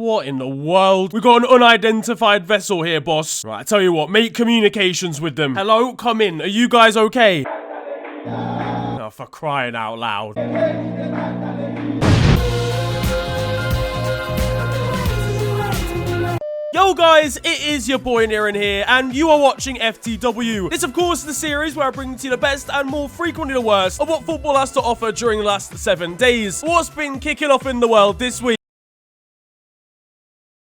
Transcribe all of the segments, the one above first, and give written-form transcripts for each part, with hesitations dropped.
What in the world? We got an unidentified vessel here, boss. Right, I tell you what, make communications with them. Hello, come in. Are you guys okay? Oh, for crying out loud. Yo guys, it is your boy Niran here, and you are watching FTW. This of course is the series where I bring to you the best and more frequently the worst of what football has to offer during the last 7 days. What's been kicking off in the world this week?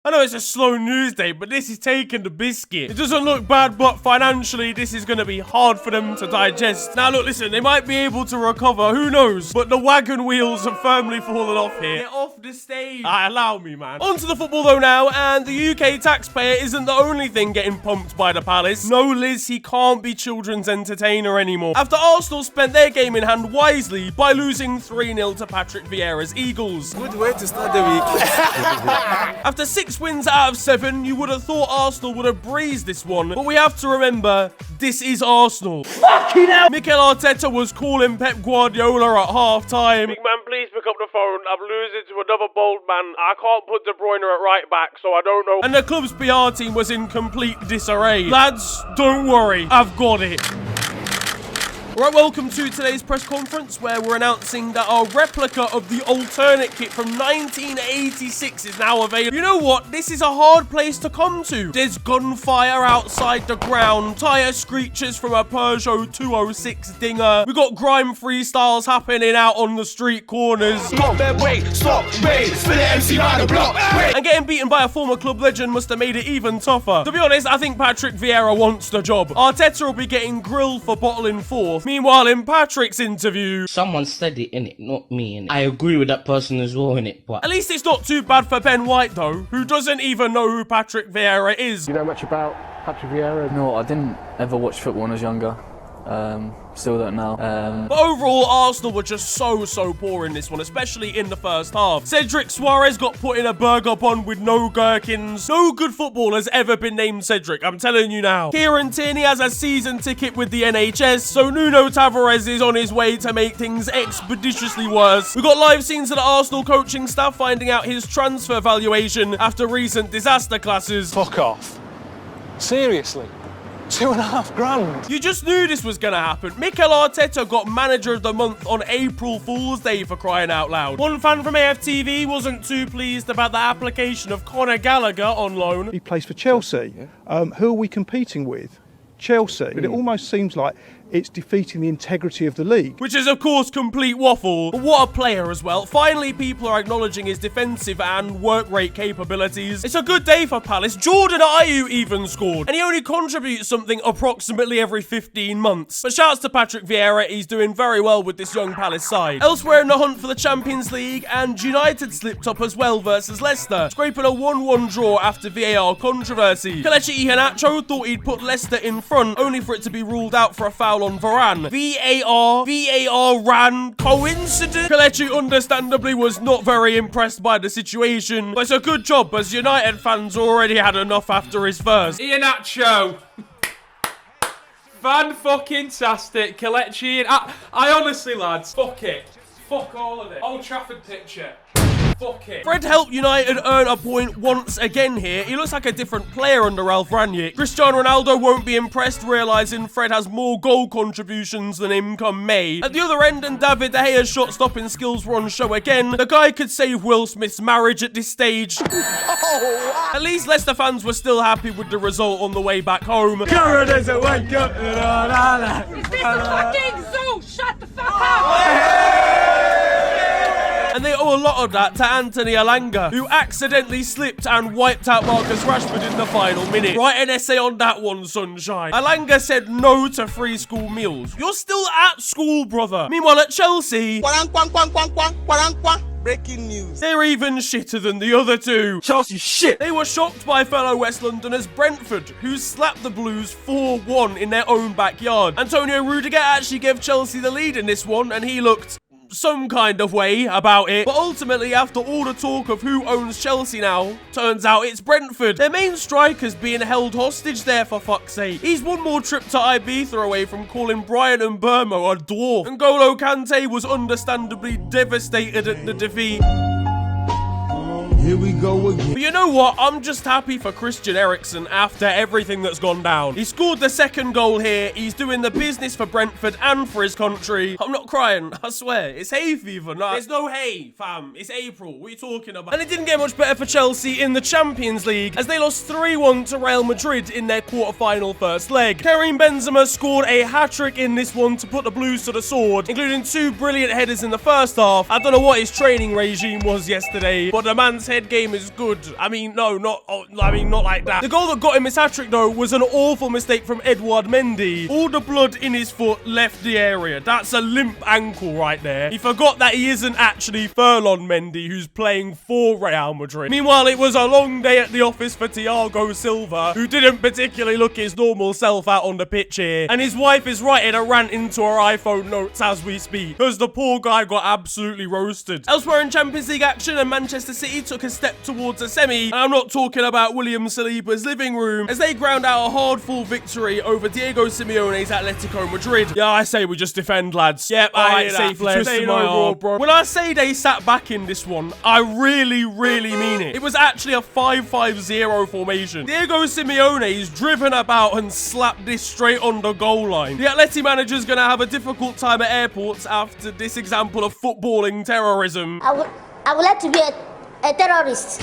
I know it's a slow news day, but this is taking the biscuit. It doesn't look bad, but financially, this is going to be hard for them to digest. Now, look, listen, they might be able to recover, who knows? But the wagon wheels have firmly fallen off here. Get off the stage. Allow me, man. On to the football, though, now, and the UK taxpayer isn't the only thing getting pumped by the Palace. No, Liz, he can't be children's entertainer anymore. After Arsenal spent their game in hand wisely by losing 3-0 to Patrick Vieira's Eagles. Good way to start the week. After 6 wins out of 7, you would have thought Arsenal would have breezed this one, but we have to remember, this is Arsenal. Fucking hell! Mikel Arteta was calling Pep Guardiola at half-time. Big man, please pick up the phone. I'm losing to another bold man. I can't put De Bruyne at right back, so I don't know. And the club's PR team was in complete disarray. Lads, don't worry, I've got it. Right, welcome to today's press conference where we're announcing that our replica of the alternate kit from 1986 is now available. You know what? This is a hard place to come to. There's gunfire outside the ground, tyre screeches from a Peugeot 206 dinger. We got grime freestyles happening out on the street corners. Stop their way, stop, wait, spin it MC round the block. Wait. And getting beaten by a former club legend must have made it even tougher. To be honest, I think Patrick Vieira wants the job. Arteta will be getting grilled for bottling fourth. Meanwhile, in Patrick's interview, someone said it, innit, not me, innit. I agree with that person as well, innit, but at least it's not too bad for Ben White, though, who doesn't even know who Patrick Vieira is. You know much about Patrick Vieira? No, I didn't ever watch football when I was younger. Still don't know. But overall, Arsenal were just so poor in this one, especially in the first half. Cedric Suarez got put in a burger bun with no gherkins. No good footballer has ever been named Cedric, I'm telling you now. Kieran Tierney has a season ticket with the NHS, so Nuno Tavares is on his way to make things expeditiously worse. We got live scenes of the Arsenal coaching staff finding out his transfer valuation after recent disaster classes. Fuck off. Seriously? 2.5 grand. You just knew this was gonna happen. Mikel Arteta got Manager of the Month on April Fool's Day, for crying out loud. One fan from AFTV wasn't too pleased about the application of Conor Gallagher on loan. He plays for Chelsea. Who are we competing with? Chelsea. But it almost seems like it's defeating the integrity of the league. Which is, of course, complete waffle. But what a player as well. Finally, people are acknowledging his defensive and work rate capabilities. It's a good day for Palace. Jordan Ayew even scored. And he only contributes something approximately every 15 months. But shouts to Patrick Vieira, he's doing very well with this young Palace side. Elsewhere in the hunt for the Champions League, and United slipped up as well versus Leicester, scraping a 1-1 draw after VAR controversy. Kelechi Iheanacho thought he'd put Leicester in front, only for it to be ruled out for a foul on Varane. VAR ran. Coincidence? Kelechi understandably was not very impressed by the situation, but it's a good job as United fans already had enough after his first. Iheanacho. Fan-fucking-tastic. Kelechi. I honestly, lads, fuck it. Fuck all of it. Old Trafford picture. Fuck it. Fred helped United earn a point once again here. He looks like a different player under Ralph Rangnick. Cristiano Ronaldo won't be impressed, realising Fred has more goal contributions than him come May. At the other end, and David De Gea's shot-stopping skills were on show again. The guy could save Will Smith's marriage at this stage. At least Leicester fans were still happy with the result on the way back home. Is this a fucking zoo? Shut the fuck up! And they owe a lot of that to Anthony Elanga, who accidentally slipped and wiped out Marcus Rashford in the final minute. Write an essay on that one, sunshine. Elanga said no to free school meals. You're still at school, brother. Meanwhile, at Chelsea, Breaking news. they're even shitter than the other two. Chelsea shit. They were shocked by fellow West Londoners Brentford, who slapped the Blues 4-1 in their own backyard. Antonio Rudiger actually gave Chelsea the lead in this one, and he looked some kind of way about it. But ultimately, after all the talk of who owns Chelsea now, turns out it's Brentford. Their main striker's being held hostage there, for fuck's sake. He's one more trip to Ibiza away from calling Brian Mbeumo a dwarf. N'Golo Kante was understandably devastated at the defeat. Here we go again. But you know what? I'm just happy for Christian Eriksen after everything that's gone down. He scored the second goal here. He's doing the business for Brentford and for his country. I'm not crying, I swear. It's hay fever. No, there's no hay, fam. It's April. What are you talking about? And it didn't get much better for Chelsea in the Champions League as they lost 3-1 to Real Madrid in their quarter-final first leg. Karim Benzema scored a hat-trick in this one to put the Blues to the sword, including 2 brilliant headers in the first half. I don't know what his training regime was yesterday, but the man's head game is good. I mean, no, not like that. The goal that got him his hat-trick, though, was an awful mistake from Edouard Mendy. All the blood in his foot left the area. That's a limp ankle right there. He forgot that he isn't actually Furlon Mendy, who's playing for Real Madrid. Meanwhile, it was a long day at the office for Thiago Silva, who didn't particularly look his normal self out on the pitch here. And his wife is writing a rant into her iPhone notes as we speak, because the poor guy got absolutely roasted. Elsewhere in Champions League action, and Manchester City took a step towards a semi. And I'm not talking about William Saliba's living room, as they ground out a hard-fought victory over Diego Simeone's Atletico Madrid. Yeah, I say we just defend, lads. Yep, I say twisting my arm, bro. When I say they sat back in this one, I really mean it. It was actually a 5-5-0 formation. Diego Simeone's driven about and slapped this straight on the goal line. The Atleti manager's gonna have a difficult time at airports after this example of footballing terrorism. I would like to be a terrorist.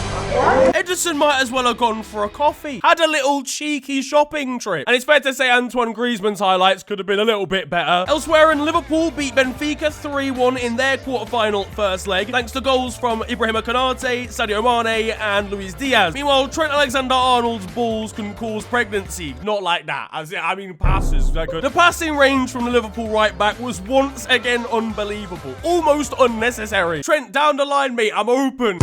Edison might as well have gone for a coffee. Had a little cheeky shopping trip. And it's fair to say Antoine Griezmann's highlights could have been a little bit better. Elsewhere in Liverpool beat Benfica 3-1 in their quarter-final first leg, thanks to goals from Ibrahima Konate, Sadio Mane, and Luis Diaz. Meanwhile, Trent Alexander-Arnold's balls can cause pregnancy. Not like that. I mean, passes. The passing range from the Liverpool right-back was once again unbelievable. Almost unnecessary. Trent, down the line, mate. I'm open.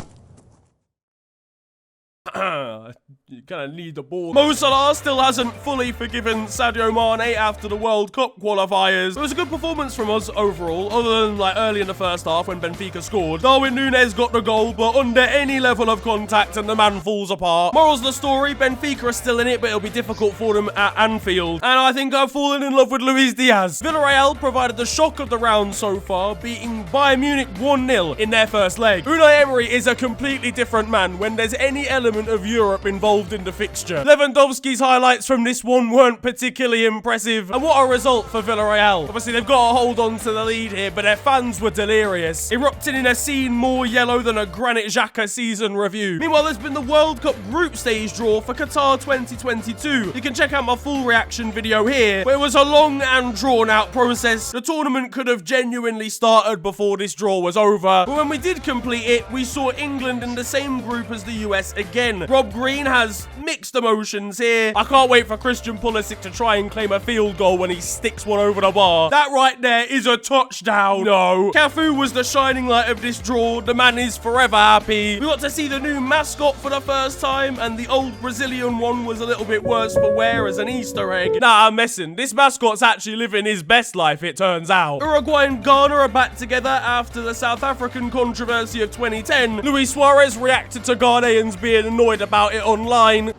You kind of need the ball. Mo Salah still hasn't fully forgiven Sadio Mane after the World Cup qualifiers. It was a good performance from us overall, other than like early in the first half when Benfica scored. Darwin Núñez got the goal, but under any level of contact and the man falls apart. Morals of the story, Benfica are still in it, but it'll be difficult for them at Anfield. And I think I've fallen in love with Luis Diaz. Villarreal provided the shock of the round so far, beating Bayern Munich 1-0 in their first leg. Unai Emery is a completely different man when there's any element of Europe involved in the fixture. Lewandowski's highlights from this one weren't particularly impressive, and what a result for Villarreal. Obviously, they've got to hold on to the lead here, but their fans were delirious, erupting in a scene more yellow than a Granit Xhaka season review. Meanwhile, there's been the World Cup group stage draw for Qatar 2022. You can check out my full reaction video here, where it was a long and drawn-out process. The tournament could have genuinely started before this draw was over, but when we did complete it, we saw England in the same group as the US again. Rob Green has mixed emotions here. I can't wait for Christian Pulisic to try and claim a field goal when he sticks one over the bar. That right there is a touchdown. No. Cafu was the shining light of this draw. The man is forever happy. We got to see the new mascot for the first time, and the old Brazilian one was a little bit worse for wear as an Easter egg. Nah, I'm messing. This mascot's actually living his best life, it turns out. Uruguay and Ghana are back together after the South African controversy of 2010. Luis Suarez reacted to Ghanaians being annoyed about it online.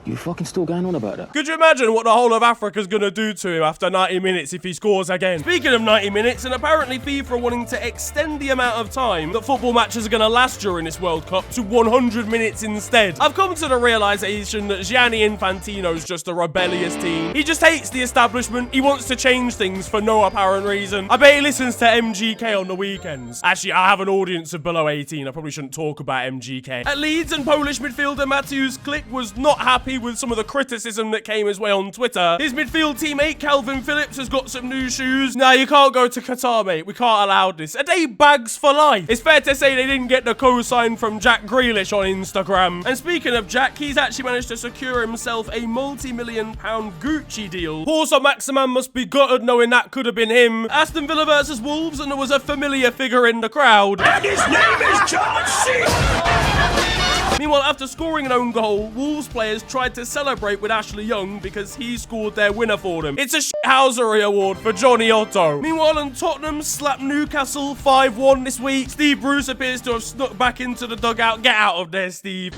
You fucking still going on about that? Could you imagine what the whole of Africa's gonna do to him after 90 minutes if he scores again? Speaking of 90 minutes, and apparently FIFA wanting to extend the amount of time that football matches are gonna last during this World Cup to 100 minutes instead. I've come to the realization that Gianni Infantino's just a rebellious teen. He just hates the establishment. He wants to change things for no apparent reason. I bet he listens to MGK on the weekends. Actually, I have an audience of below 18. I probably shouldn't talk about MGK. At Leeds, and Polish midfielder Mateusz Klich was not happy with some of the criticism that came his way on Twitter. His midfield teammate Calvin Phillips has got some new shoes. Nah, you can't go to Qatar, mate. We can't allow this. Are they bags for life? It's fair to say they didn't get the co-sign from Jack Grealish on Instagram. And speaking of Jack, he's actually managed to secure himself a multi-million-pound Gucci deal. Poor Saint-Maximin must be gutted knowing that could have been him. Aston Villa versus Wolves, and there was a familiar figure in the crowd. And his name is John C. Meanwhile, after scoring an own goal, Wolves players tried to celebrate with Ashley Young because he scored their winner for them. It's a shithousery award for Johnny Otto. Meanwhile, Tottenham slapped Newcastle 5-1 this week. Steve Bruce appears to have snuck back into the dugout. Get out of there, Steve.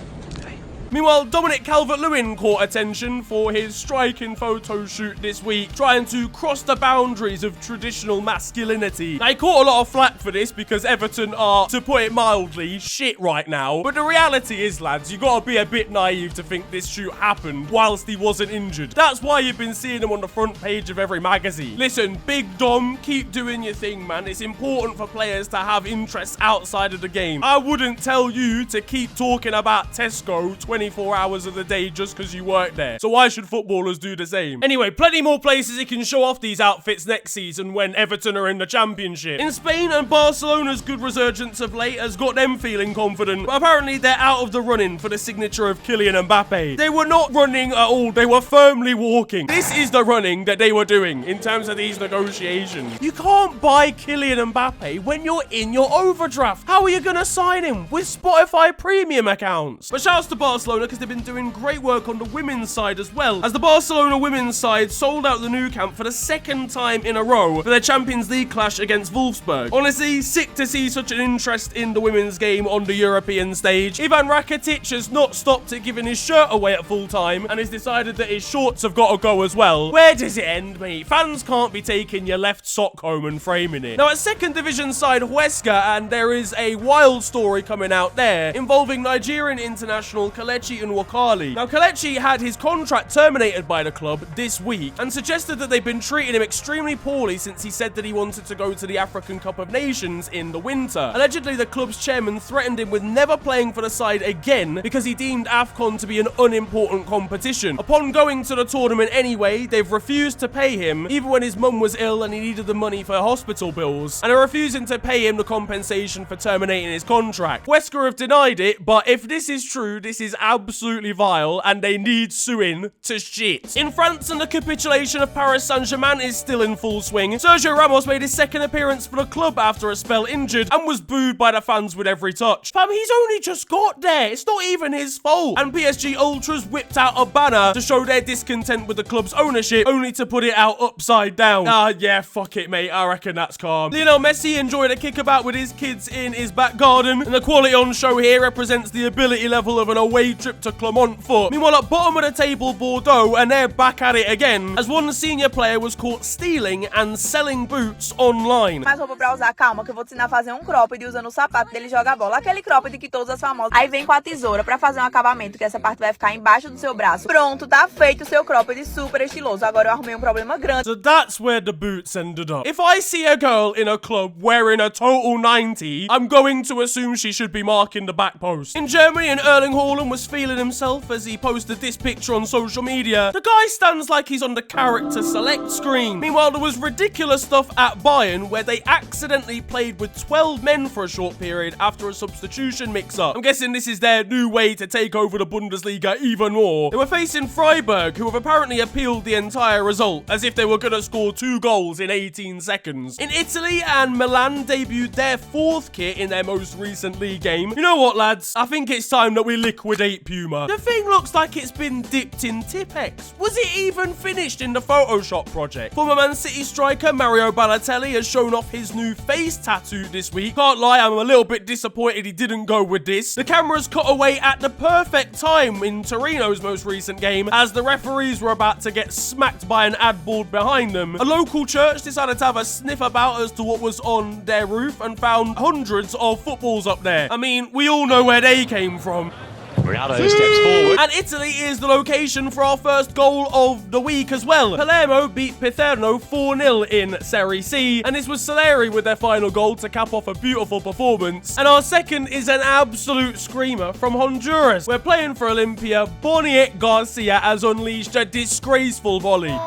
Meanwhile, Dominic Calvert-Lewin caught attention for his striking photo shoot this week, trying to cross the boundaries of traditional masculinity. Now, he caught a lot of flack for this because Everton are, to put it mildly, shit right now. But the reality is, lads, you gotta be a bit naive to think this shoot happened whilst he wasn't injured. That's why you've been seeing him on the front page of every magazine. Listen, Big Dom, keep doing your thing, man. It's important for players to have interests outside of the game. I wouldn't tell you to keep talking about Tesco 24 hours of the day just because you work there. So why should footballers do the same? Anyway, plenty more places he can show off these outfits next season when Everton are in the Championship. In Spain, and Barcelona's good resurgence of late has got them feeling confident, but apparently they're out of the running for the signature of Kylian Mbappe. They were not running at all, they were firmly walking. This is the running that they were doing in terms of these negotiations. You can't buy Kylian Mbappe when you're in your overdraft. How are you gonna sign him with Spotify premium accounts? But shouts to Barcelona because they've been doing great work on the women's side as well, as the Barcelona women's side sold out the Nou Camp for the second time in a row for their Champions League clash against Wolfsburg. Honestly, sick to see such an interest in the women's game on the European stage. Ivan Rakitic has not stopped at giving his shirt away at full time and has decided that his shorts have got to go as well. Where does it end, mate? Fans can't be taking your left sock home and framing it. Now, at second division side Huesca, and there is a wild story coming out there involving Nigerian international Kelechi Nwokali. Now, Kelechi had his contract terminated by the club this week and suggested that they've been treating him extremely poorly since he said that he wanted to go to the African Cup of Nations in the winter. Allegedly, the club's chairman threatened him with never playing for the side again because he deemed AFCON to be an unimportant competition. Upon going to the tournament anyway, they've refused to pay him, even when his mum was ill and he needed the money for hospital bills, and are refusing to pay him the compensation for terminating his contract. Huesca have denied it, but if this is true, this is absolutely vile, and they need suing to shit. In France, and the capitulation of Paris Saint-Germain is still in full swing. Sergio Ramos made his second appearance for the club after a spell injured and was booed by the fans with every touch. Fam, he's only just got there. It's not even his fault. And PSG Ultras whipped out a banner to show their discontent with the club's ownership, only to put it out upside down. Yeah, fuck it, mate. I reckon that's calm. Lionel Messi enjoyed a kickabout with his kids in his back garden, and the quality on show here represents the ability level of an away trip to Clermont Foot. Meanwhile, at bottom of the table, Bordeaux, and they're back at it again, as one senior player was caught stealing and selling boots online. Mais roupa pra usar, calma, que eu vou te ensinar a fazer cropped usando o sapato dele jogar bola. Aquele cropped que todas as famosas. Aí vem com a tesoura pra fazer acabamento, que essa parte vai ficar embaixo do seu braço. Pronto, tá feito o seu cropped super estiloso. Agora eu arrumei problema grande. So that's where the boots ended up. If I see a girl in a club wearing a total 90, I'm going to assume she should be marking the back post. In Germany, and Erling Haaland was feeling himself as he posted this picture on social media. The guy stands like he's on the character select screen. Meanwhile, there was ridiculous stuff at Bayern where they accidentally played with 12 men for a short period after a substitution mix-up. I'm guessing this is their new way to take over the Bundesliga even more. They were facing Freiburg, who have apparently appealed the entire result, as if they were going to score 2 goals in 18 seconds. In Italy, and Milan debuted their 4th kit in their most recent league game. You know what, lads? I think it's time that we liquidate Puma. The thing looks like it's been dipped in Tipex. Was it even finished in the Photoshop project? Former Man City striker Mario Balotelli has shown off his new face tattoo this week. Can't lie, I'm a little bit disappointed he didn't go with this. The cameras cut away at the perfect time in Torino's most recent game, as the referees were about to get smacked by an ad board behind them. A local church decided to have a sniff about as to what was on their roof and found hundreds of footballs up there. I mean, we all know where they came from. Ronaldo steps forward. And Italy is the location for our first goal of the week as well. Palermo beat Picerno 4-0 in Serie C, and this was Soleri with their final goal to cap off a beautiful performance. And our second is an absolute screamer from Honduras. We're playing for Olympia. Boniek Garcia has unleashed a disgraceful volley.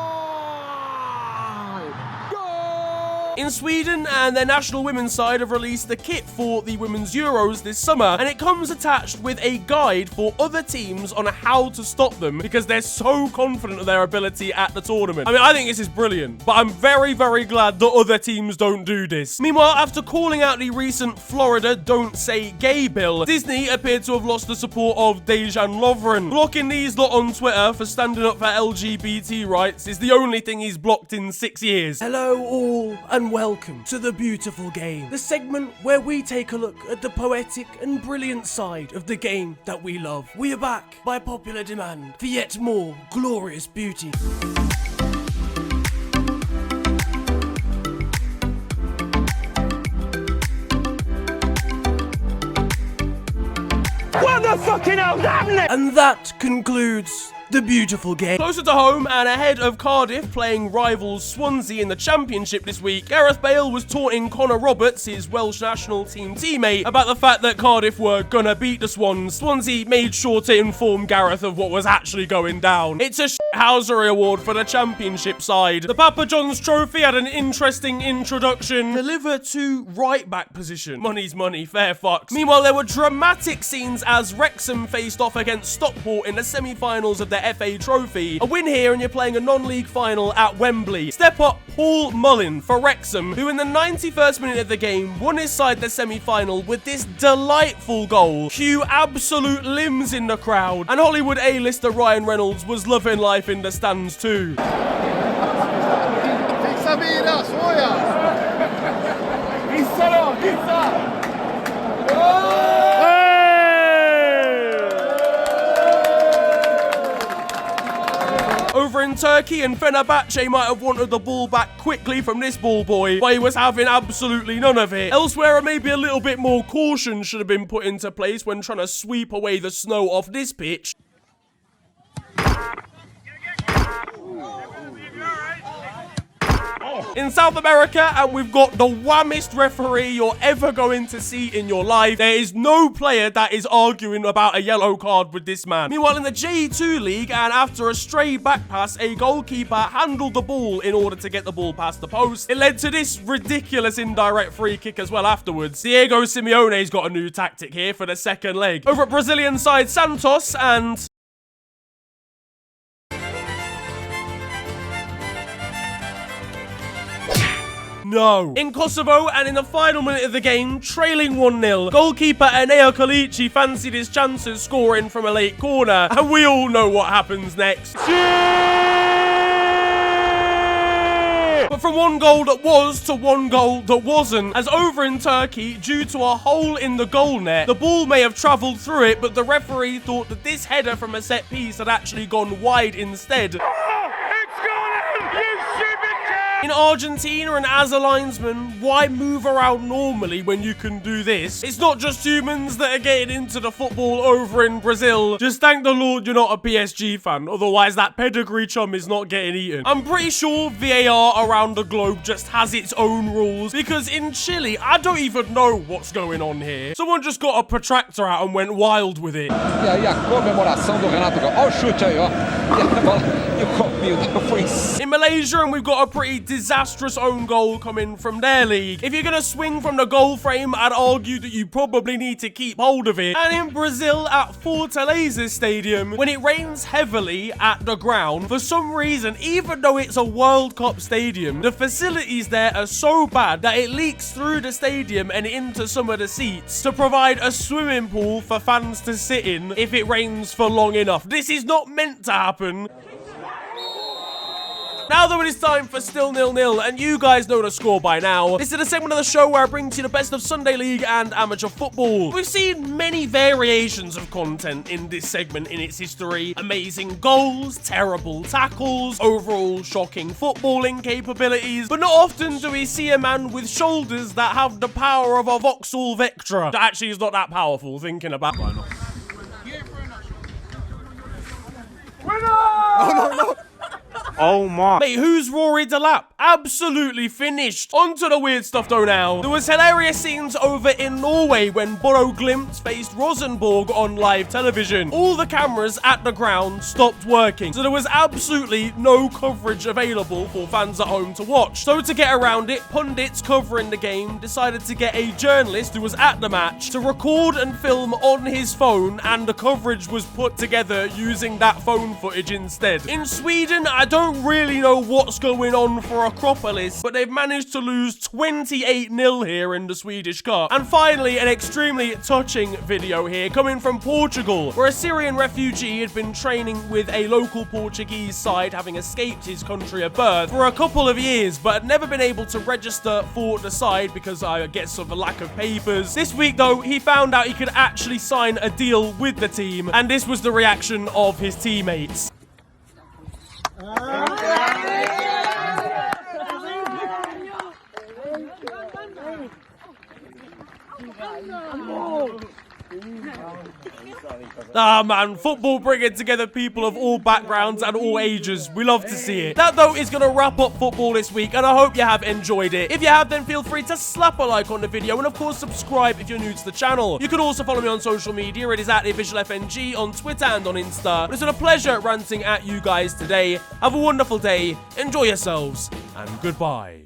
In Sweden, and their national women's side have released the kit for the Women's Euros this summer, and it comes attached with a guide for other teams on how to stop them because they're so confident of their ability at the tournament. I mean, I think this is brilliant, but I'm very, very glad that other teams don't do this. Meanwhile, after calling out the recent Florida Don't Say Gay bill, Disney appeared to have lost the support of Dejan Lovren. Blocking these lot on Twitter for standing up for LGBT rights is the only thing he's blocked in 6 years. Hello all, and and welcome to The Beautiful Game, the segment where we take a look at the poetic and brilliant side of the game that we love. We are back by popular demand for yet more glorious beauty. What the fucking hell's happening? And that concludes The Beautiful Game. Closer to home and ahead of Cardiff playing rivals Swansea in the Championship this week, Gareth Bale was taunting Connor Roberts, his Welsh national team teammate, about the fact that Cardiff were gonna beat the Swans. Swansea made sure to inform Gareth of what was actually going down. It's a shithousery award for the Championship side. The Papa John's trophy had an interesting introduction. Deliver to right back position. Money's money, fair fucks. Meanwhile, there were dramatic scenes as Wrexham faced off against Stockport in the semi-finals of the FA Trophy. A win here and you're playing a non-league final at Wembley. Step up Paul Mullin for Wrexham, who in the 91st minute of the game won his side the semi-final with this delightful goal. Cue absolute limbs in the crowd. And Hollywood A-lister Ryan Reynolds was loving life in the stands too. Over in Turkey, and Fenerbahce might have wanted the ball back quickly from this ball boy, but he was having absolutely none of it. Elsewhere, maybe a little bit more caution should have been put into place when trying to sweep away the snow off this pitch. In South America, and we've got the whammest referee you're ever going to see in your life. There is no player that is arguing about a yellow card with this man. Meanwhile, in the J2 League, and after a stray back pass, a goalkeeper handled the ball in order to get the ball past the post. It led to this ridiculous indirect free kick as well afterwards. Diego Simeone's got a new tactic here for the second leg. Over at Brazilian side Santos, and no. In Kosovo, and in the final minute of the game, trailing 1-0, goalkeeper Enea Kalichi fancied his chances scoring from a late corner, and we all know what happens next. But from one goal that was to one goal that wasn't, as over in Turkey, due to a hole in the goal net, the ball may have travelled through it, but the referee thought that this header from a set piece had actually gone wide instead. In Argentina, and as a linesman, why move around normally when you can do this? It's not just humans that are getting into the football over in Brazil. Just thank the Lord you're not a PSG fan, otherwise that pedigree chum is not getting eaten. I'm pretty sure VAR around the globe just has its own rules, because in Chile, I don't even know what's going on here. Someone just got a protractor out and went wild with it. In Malaysia, and we've got a pretty disastrous own goal coming from their league. If you're going to swing from the goal frame, I'd argue that you probably need to keep hold of it. And in Brazil, at Fortaleza Stadium, when it rains heavily at the ground, for some reason, even though it's a World Cup stadium, the facilities there are so bad that it leaks through the stadium and into some of the seats to provide a swimming pool for fans to sit in if it rains for long enough. This is not meant to happen. Now though, it is time for Still 0-0, and you guys know the score by now. This is a segment of the show where I bring to you the best of Sunday League and amateur football. We've seen many variations of content in this segment in its history. Amazing goals, terrible tackles, overall shocking footballing capabilities, but not often do we see a man with shoulders that have the power of a Vauxhall Vectra. That actually is not that powerful, thinking about it. No. Oh my. Mate, who's Rory Delap? Absolutely finished. Onto the weird stuff though now. There was hilarious scenes over in Norway when Boro Glimt faced Rosenborg on live television. All the cameras at the ground stopped working, so there was absolutely no coverage available for fans at home to watch. So to get around it, pundits covering the game decided to get a journalist who was at the match to record and film on his phone, and the coverage was put together using that phone footage instead. In Sweden, I don't don't really know what's going on for Acropolis, but they've managed to lose 28-0 here in the Swedish Cup. And finally, an extremely touching video here coming from Portugal, where a Syrian refugee had been training with a local Portuguese side, having escaped his country of birth for a couple of years, but had never been able to register for the side because I guess of a lack of papers. This week, though, he found out he could actually sign a deal with the team, and this was the reaction of his teammates. Ah, man, football bringing together people of all backgrounds and all ages. We love to see it. That, though, is going to wrap up football this week, and I hope you have enjoyed it. If you have, then feel free to slap a like on the video, and of course, subscribe if you're new to the channel. You can also follow me on social media. It is at officialfng on Twitter and on Insta. It's been a pleasure ranting at you guys today. Have a wonderful day, enjoy yourselves, and goodbye.